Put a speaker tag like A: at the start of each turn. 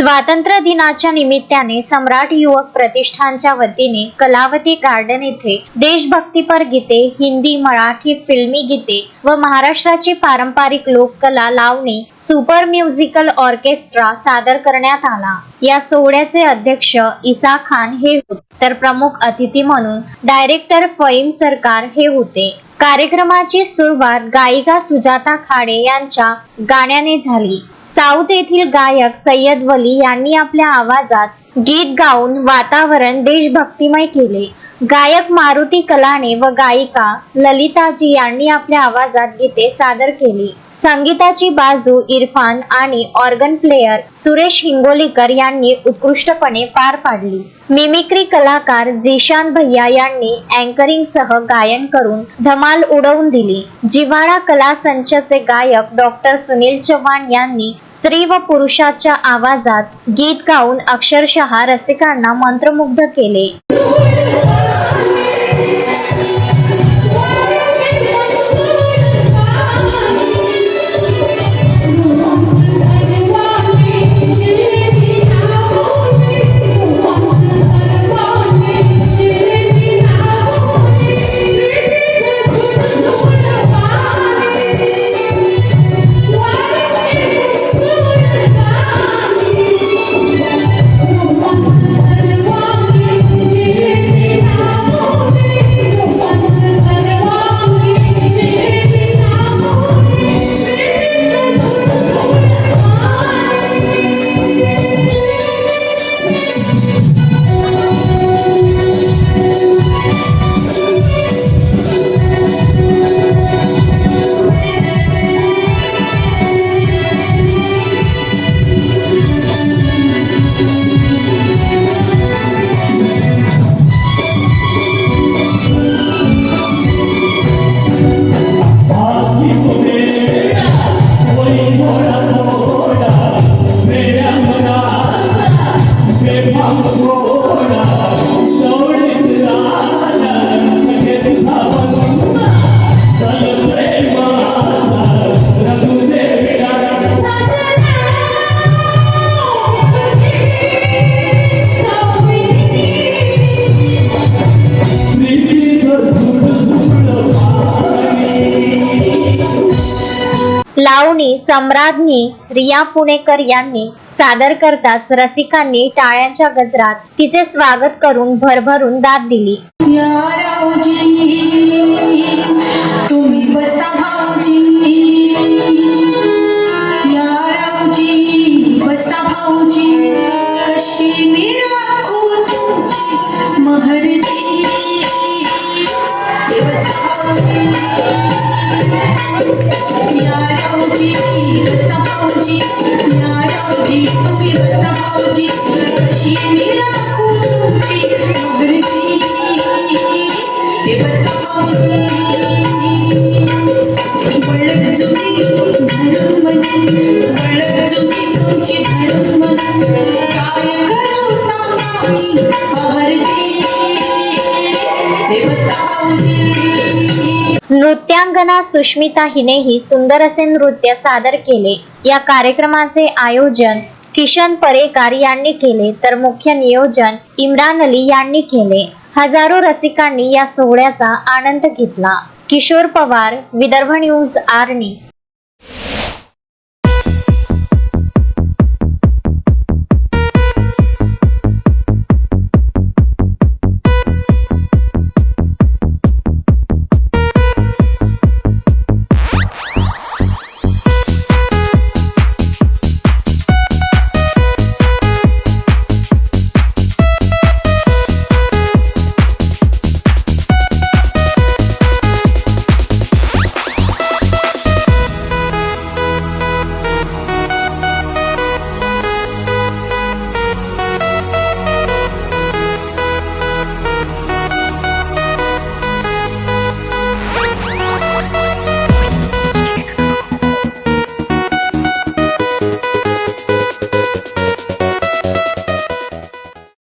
A: स्वातंत्र्य दिनाच्या निमित्ताने सम्राट युवक प्रतिष्ठानच्या वतीने कलावती गार्डन येथे देशभक्तीपर गीते, हिंदी, मराठी फिल्मी गीते व महाराष्ट्राची पारंपरिक लोककला लावणी सुपर म्युझिकल ऑर्केस्ट्रा सादर करण्यात आला। या सोहळ्याचे अध्यक्ष इसा खान हे होते, तर प्रमुख अतिथी म्हणून डायरेक्टर फहीम सरकार हे होते। कार्यक्रमाची सुरुवात गायिका सुजाता खाडे यांच्या गाण्याने झाली। साऊथ येथील गायक सय्यद वली यांनी आपल्या आवाजात गीत गाऊन वातावरण देशभक्तिमय केले। गायक मारुती कलाने व गायिका ललिताजी यांनी आपल्या आवाजात गीते सादर केली। संगीताची बाजू इरफान आणि ऑर्गन प्लेयर सुरेश हिंगोलीकर यांनी उत्कृष्टपणे पार पाडली। मिमिक्री कलाकार झीशान भैया यांनी अँकरिंग सह गायन करून धमाल उडवून दिली। जिव्हाळा कला संचचे गायक डॉक्टर सुनील चव्हाण यांनी स्त्री व पुरुषाच्या आवाजात गीत गाऊन अक्षरशः रसिकांना मंत्रमुग्ध केले। लावणी सम्राज्ञी रिया पुणेकर यांनी सादर करताच रसिकांनी टाळ्यांच्या गजरात तिचे स्वागत करून भरभरून दाद दिली।
B: तुम्ही बसा भाऊजी, या रावजी बसा भाऊजी, कशी मी राखू तुमची महरती, बसा भाऊजी, या रावजी बसा भाऊजी, या रावजी तुम्ही बसा भाऊजी, कशी मी राखू तुमची महरती, बसा भाऊजी। वळख जुनी धर्म, वळख जुनी तुमची धर्म, काय करू सांगा महरती, बसा भाऊजी।
A: नृत्यांगना सुष्मिता हिनेही सुंदर असे नृत्य सादर केले। या कार्यक्रमाचे आयोजन किशन परेकर यांनी केले, तर मुख्य नियोजन इम्रान अली यांनी केले। हजारो रसिकांनी या सोहळ्याचा आनंद घेतला। किशोर पवार, विदर्भ न्यूज, आर्णी।